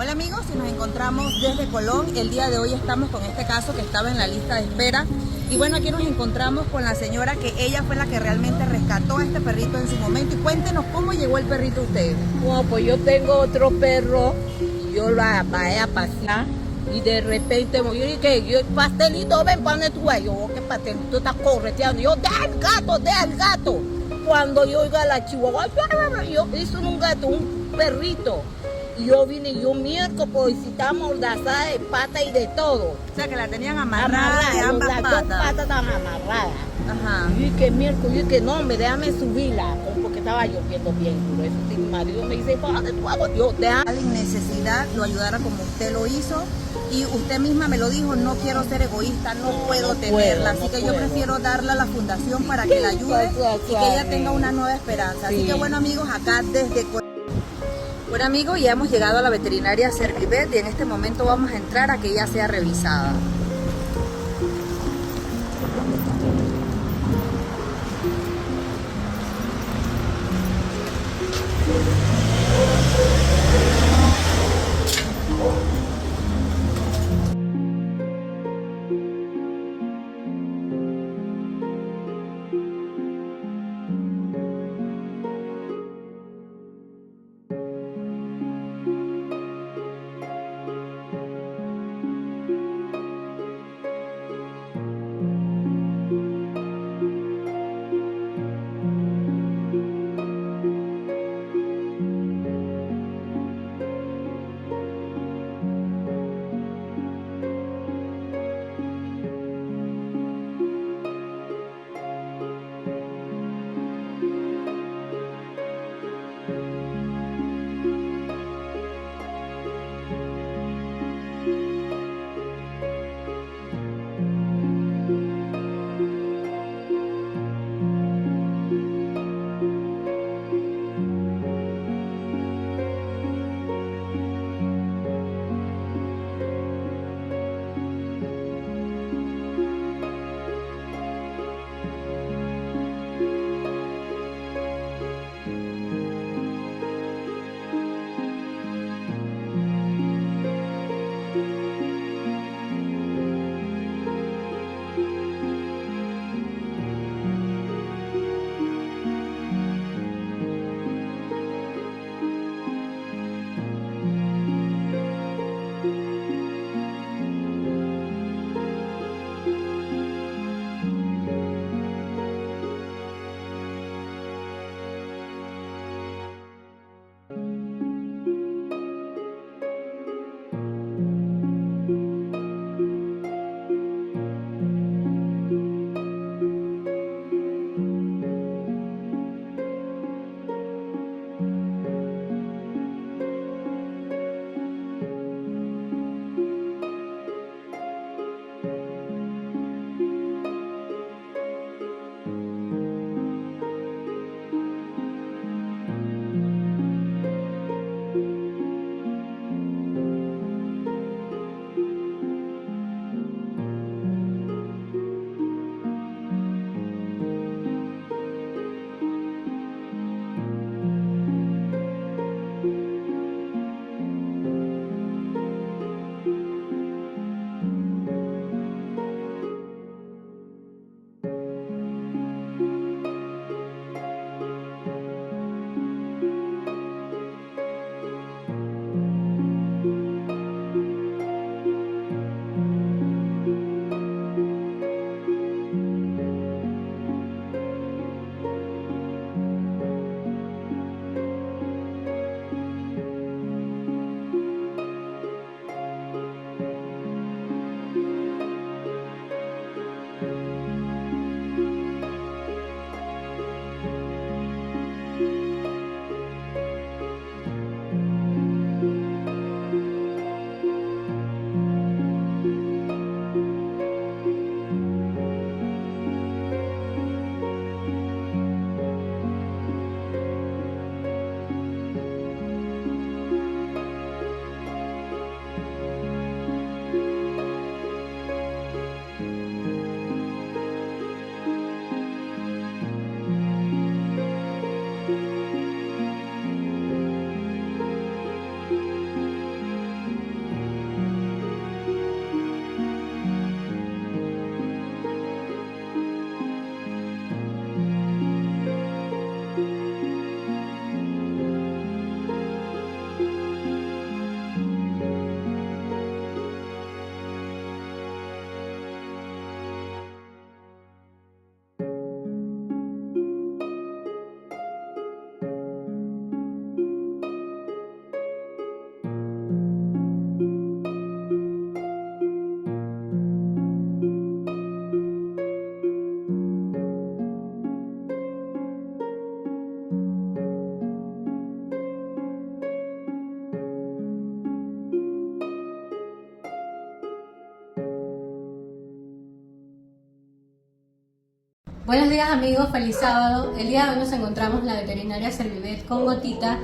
Hola amigos, y nos encontramos desde Colón. El día de hoy estamos con este caso que estaba en la lista de espera. Y bueno, aquí nos encontramos con la señora que ella fue la que realmente rescató a este perrito en su momento. Y cuéntenos cómo llegó el perrito a usted. Bueno, pues yo tengo otro perro y yo la bajé a pasear y de repente yo dije, yo, pastelito, ven, pane tu yo, oh, qué pastelito está correteando. Yo, deja el gato, deja el gato. Cuando yo oiga a la chihuahua, yo hice un gato, un perrito. Y yo vine y yo miércoles, pues si está mordazada de pata y de todo. O sea, que la tenían amarrada de ambas las patas. dos patas estaban amarradas. Ajá. Y que miércoles, yo dije, no, déjame subirla, porque estaba lloviendo bien duro. Eso sí, mi marido me dice, ¿dónde tú hago? Yo, déjame. En necesidad lo ayudara como usted lo hizo. Y usted misma me lo dijo, no quiero ser egoísta, no puedo tenerla. Así que yo prefiero darla a la fundación para que la ayude y que ella tenga una nueva esperanza. Así que bueno amigos, acá desde Colón. Bueno amigos, ya hemos llegado a la veterinaria Servivet y en este momento vamos a entrar a que ella sea revisada. Buenos días amigos, feliz sábado. El día de hoy nos encontramos en la veterinaria Servivet con Gotita.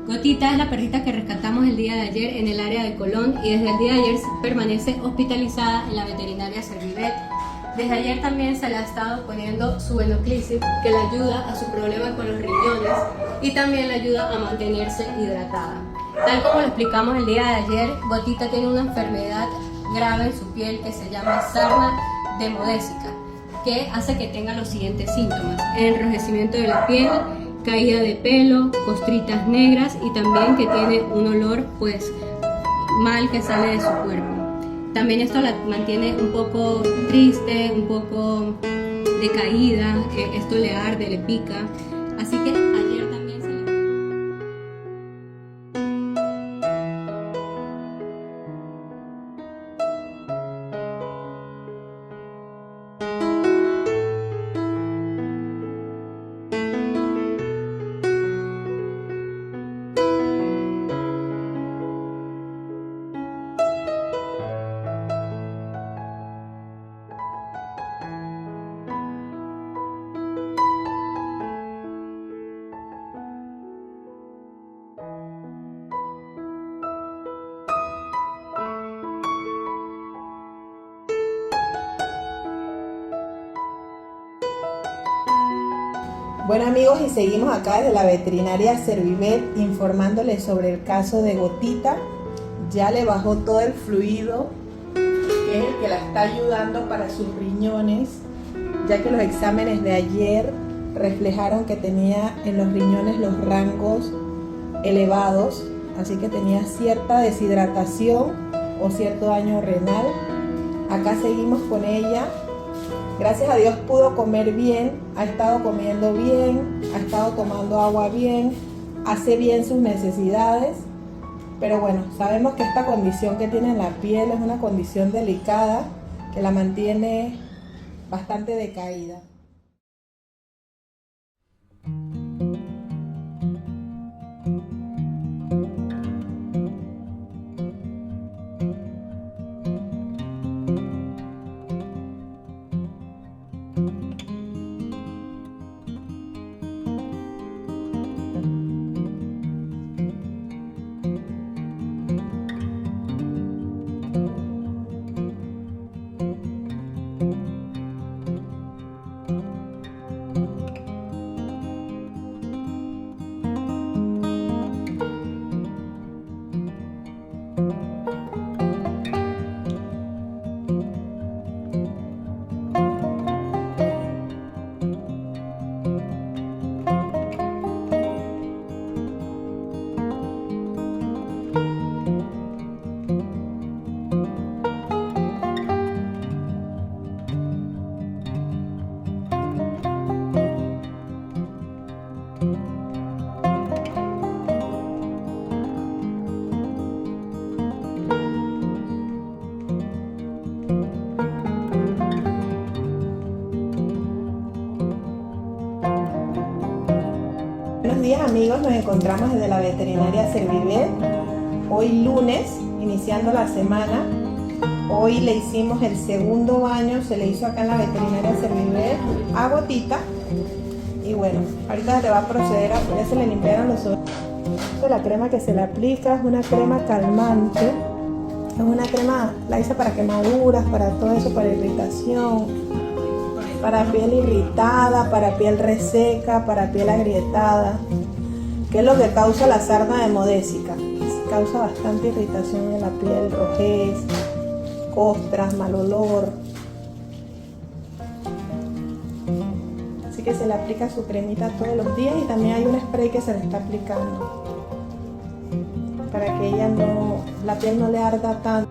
Gotita es la perrita que rescatamos el día de ayer en el área de Colón y desde el día de ayer permanece hospitalizada en la veterinaria Servivet. Desde ayer también se le ha estado poniendo su Venoclicip, que le ayuda a su problema con los riñones y también le ayuda a mantenerse hidratada. Tal como lo explicamos el día de ayer, Gotita tiene una enfermedad grave en su piel que se llama sarna demodésica, que hace que tenga los siguientes síntomas: enrojecimiento de la piel, caída de pelo, costritas negras y también que tiene un olor pues mal que sale de su cuerpo. También esto la mantiene un poco triste, un poco decaída, esto le arde, le pica, así que ayer también se le... Bueno amigos, y seguimos acá desde la veterinaria Servivet informándoles sobre el caso de Gotita. Ya le bajó todo el fluido, que es el que la está ayudando para sus riñones, ya que los exámenes de ayer reflejaron que tenía en los riñones los rangos elevados, así que tenía cierta deshidratación o cierto daño renal. Acá seguimos con ella. Gracias a Dios pudo comer bien, ha estado comiendo bien, ha estado tomando agua bien, hace bien sus necesidades, pero bueno, sabemos que esta condición que tiene en la piel es una condición delicada que la mantiene bastante decaída. Buenos días amigos, nos encontramos desde la veterinaria Servivet, hoy lunes, iniciando la semana. Hoy le hicimos el segundo baño, se le hizo acá en la veterinaria Servivet a Gotita. Y bueno, ahorita le va a proceder a, ya se le limpiaron los ojos. La crema que se le aplica es una crema calmante, es una crema, la hice para quemaduras, para todo eso, para irritación, para piel irritada, para piel reseca, para piel agrietada, que es lo que causa la sarna demodésica. Causa bastante irritación en la piel, rojez, costras, mal olor. Así que se le aplica su cremita todos los días y también hay un spray que se le está aplicando para que ella no, la piel no le arda tanto.